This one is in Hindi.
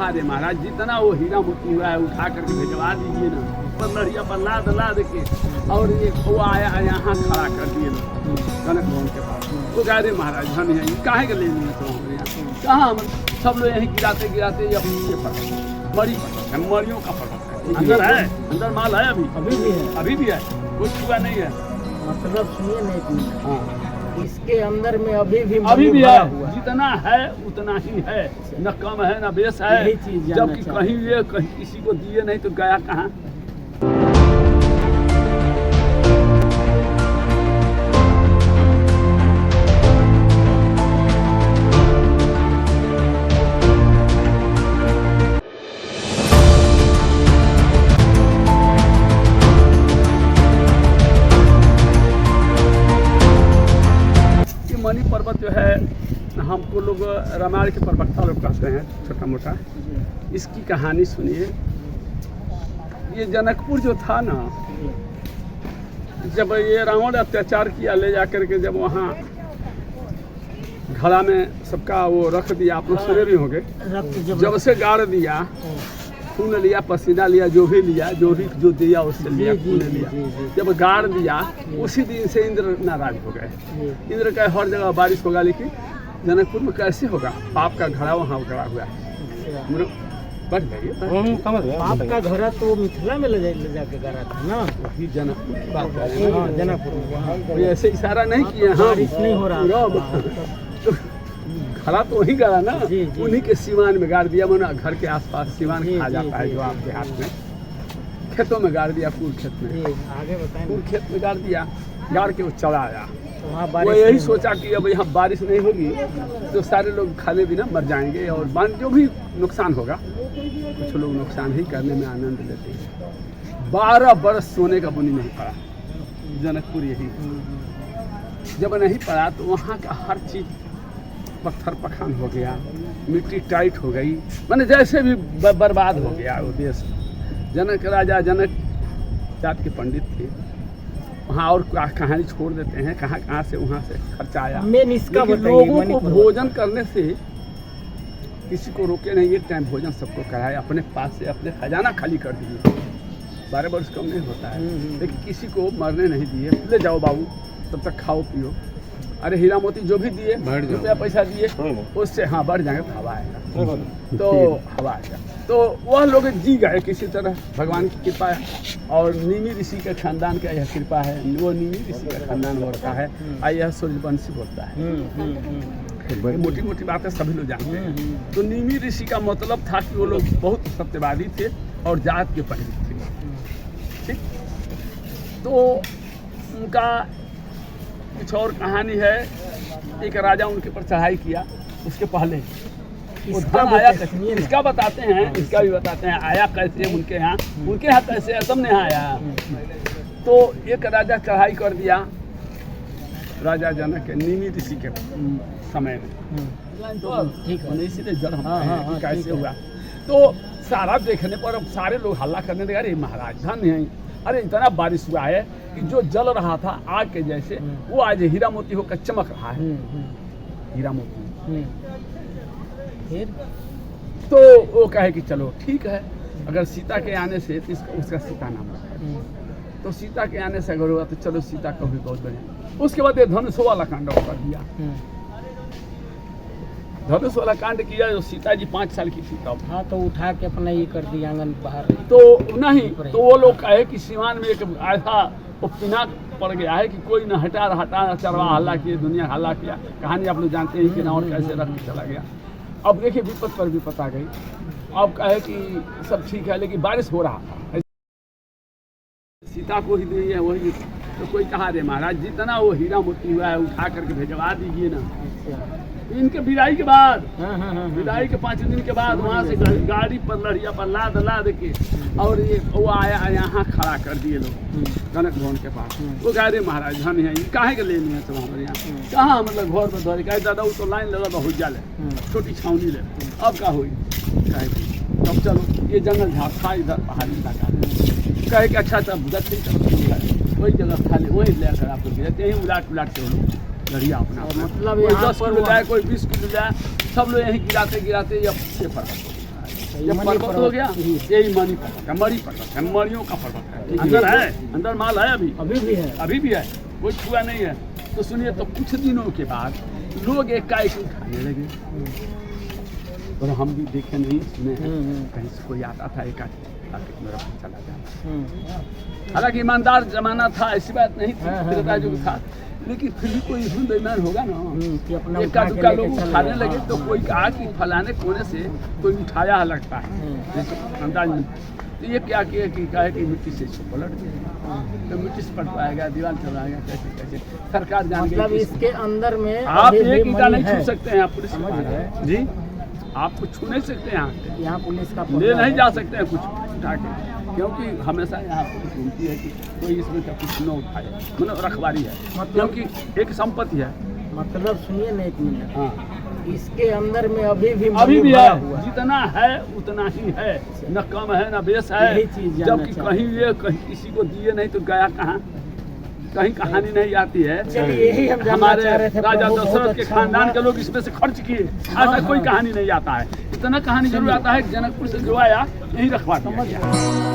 कहा रे महाराज जितना वो हीरा मोती हुआ है उठा करके भिजवा दीजिए ना, पर लड़िया पर लाद के और ये वो आया यहाँ खड़ा कर दिए लोग जनक भवन के पास। वो कह रहे महाराज धन है काहे के लेनी है तो हमारे यहाँ कहाँ हम सब लोग यहीं गिराते या ये फर्क मरी है, मरियों का फर्क है। अंदर है, अंदर माल है अभी भी है कुछ हुआ नहीं है। मतलब सुनिए नहीं, हाँ इसके अंदर में अभी भी है, जितना है उतना ही है, न कम है न बेस है। जबकि कहीं ये कहीं किसी को दिए नहीं तो गया कहाँ। मणि पर्वत जो है हमको लोग रामायण के प्रवक्ता लोग कहते हैं छोटा मोटा। इसकी कहानी सुनिए। ये जनकपुर जो था ना, जब ये रावण अत्याचार किया ले जा करके जब वहाँ घड़ा में सबका वो रख दिया, आप लोग सुने भी होंगे, जब से गाड़ दिया, खून लिया, पसीना लिया, जो भी दिया उससे लिया, खून लिया, जब गाड़ दिया उसी दिन से इंद्र नाराज हो गए। इंद्र का हर जगह बारिश होगा, लेकिन जनकपुर में कैसे होगा? पाप का घड़ा वहाँ गड़ा हुआ है। बढ़ जाइए, पाप का घड़ा तो मिथिला में ले जाके गड़ा था ना, वही जनकपुर की बात कर रहे हैं। जनकपुर में ऐसे इशारा नहीं किए, हाँ बारिश नहीं हो रहा, खड़ा तो वही गड़ा ना, उन्हीं के सीमान में गाड़ दिया। मना घर के आसपास सीमान खा जाता है जो आपके हाथ में, खेतों में गाड़ दिया, पूरे खेत में, आगे बताएं, पूरे खेत में गाड़ दिया, गाड़ के वो चला आया। तो वो यही सोचा कि अब यहाँ बारिश नहीं होगी तो सारे लोग खाने बिना मर जाएंगे, और जो भी नुकसान होगा, कुछ लोग नुकसान ही करने में आनंद लेते हैं। 12 बरस सोने का बुनी नहीं पड़ा जनकपुर। यही जब नहीं पड़ा तो वहाँ का हर चीज पत्थर पखान हो गया, मिट्टी टाइट हो गई, माने जैसे भी बर्बाद हो गया वो देश। जनक राजा जनक जात के पंडित थे वहाँ, और कहानी छोड़ देते हैं, कहाँ से वहाँ से खर्चा आया। लोगों को भोजन करने से किसी को रोके नहीं, एक टाइम भोजन सबको कराए, अपने पास से अपने खजाना खाली कर दिए। 12 वर्ष कम नहीं होता है, लेकिन किसी को मरने नहीं दिए। ले जाओ बाबू, तब तक खाओ पियो। अरे हीरा मोती जो भी दिए, रुपया पैसा दिए, उससे हाँ बढ़ जाएंगे तो हवा आएगा, तो हवा आएगा। तो वह लोग जी गए किसी तरह, भगवान की कृपा है। और नीमी ऋषि के खानदान का यह कृपा है, वो नीमी ऋषि का खानदान बोलता है, और यह सूर्यवंशी बोलता है। मोटी मोटी बातें सभी लोग जानते हैं। तो नीमी ऋषि का मतलब था कि वो लोग बहुत सत्यवादी थे और जात के पंडित थे, ठीक। तो उनका कुछ और कहानी है। एक राजा उनके ऊपर चढ़ाई किया, उसके पहले वो धन आया, इसका बताते हैं, इसका भी बताते हैं आया कैसे उनके यहाँ कैसे सबने यहाँ आया। तो एक राजा चढ़ाई कर दिया, राजा जनक के नीमी ऋषि के समय में, तो इसीलिए जड़ हम कैसे हुआ। तो सारा देखने पर अब सारे लोग हल्ला करने लगे, अरे महाराज धन है, अरे इतना बारिश हुआ है कि जो जल रहा था आग के जैसे, वो आज हीरा मोती होकर चमक रहा है। हीरा मोती तो वो कहे कि चलो ठीक है, अगर सीता के आने से तो उसका सीता नाम रखा, तो सीता के आने से अगर हुआ तो चलो सीता को भी बहुत बढ़िया। उसके बाद ये धनुष वाला कांड कर दिया। धनुष वाला कांड किया, जो सीता जी 5 साल की थी तब। हाँ, तो उठा के अपना ये कर दिया आंगन बाहर। तो नहीं, तो वो लोग कहे कि सीमान में एक ऐसा पिनाक पड़ गया है कि कोई न हटा चरवा हल्ला किए, दुनिया हल्ला किया। कहानी आप लोग जानते हैं कि रावण कैसे रख के चला गया। अब देखिए विपद पर विपद आ गई। अब कहे कि सब ठीक है, लेकिन बारिश हो रहा था, सीता को ही दी है वही। तो कोई कहा रे महाराज जितना वो हीरा मोती हुआ है उठा करके भिजवा दीजिए ना। इनके विदाई के बाद, विदाई के 5 दिन के बाद वहाँ से गाड़ी पर लड़िया पर लाद के और ये वो आया यहाँ खड़ा कर दिए लोग जनक भवन के पास। वो कह रहे महाराज धन है काहे के लेनी है सब हमारे यहाँ, कहाँ मतलब घर पर धोरे कहे दादा वो तो लाइन लगा बहुत जाले, छोटी छावनी ले, अब क्या हुई कहे तब चलो ये जंगल झाड़ था इधर पहाड़ी इलाका, कहे कि अच्छा तब दक्षिण तरफ वही जगह खाली वही लेकर आप लोग यहीं उलाट के लोग लड़िया अपना, मतलब 10 किलो जाए कोई 20 किलो जाए, सब लोग यहीं गिराते या से फर्क जब मणि पर्वत हो गया पर्वत। यही मणि पर्वत है, मणि पर्वत है, मणियों का पर्वत है। अंदर है, अंदर माल है अभी भी है। अभी भी है, कोई छुआ नहीं है। तो सुनिए, तो कुछ दिनों के बाद लोग एकाएक खाने लगे, और हम भी देखे नहीं सुने हैं, कहीं से कोई आता था एकाएक आके मेरा चला जाता। हालांकि ईमानदार जमाना था, ऐसी बात नहीं थी, त्रेता युग था, लेकिन फिर भी कोई इसमें बेईमान होगा ना। कि अपना एका उठा के दुक्का लेके लोग चले उठाने गए। लगे, तो कोई कहा कि फलाने कोने से कोई उठाया लगता है, जैसे अंदाज में। तो ये क्या किया कि कहा कि मिट्टी से इसको पलट दिया, तो मिट्टी से पटवाएगा, दीवार चलाएगा, कैसे कैसे सरकार जान गई मतलब कि इसके अंदर में आप अभी भी एक ईंटा मणि नहीं है। छू सकते हैं, आप पुलिस के समझ पास गए। हैं। जी, आप कुछ छू नहीं सकते हैं, यहाँ से यहाँ पुलिस का ले पहरा नहीं है। जा सकते हैं कुछ उठा के, क्योंकि हमेशा यहाँ पुलिस घूमती है कि कोई इसमें का कुछ न उठाए, मतलब रखवारी है, मतलब- क्योंकि एक संपत्ति है। मतलब सुनिए ना एक मिनट, हाँ, इसके अंदर में अभी भी अभी मणि भी भरा है, हुआ है। जितना है उतना ही है, न कम है न बेस है। यही चीज़ जानना जबकि चाहते कहीं ये कहीं किसी को दिए नहीं तो गया कहाँ, कहीं कहानी नहीं आती है। चलिए, यही हम जानना हमारे चाह रहे थे। राजा प्रभु, बहुत दशरथ के अच्छा खानदान हुआ। के लोग इसमें से खर्च किए, ऐसा कोई कहानी नहीं आता है। इतना कहानी जरूर आता है कि जनकपुर से जो आया यही रखवा दिया गया।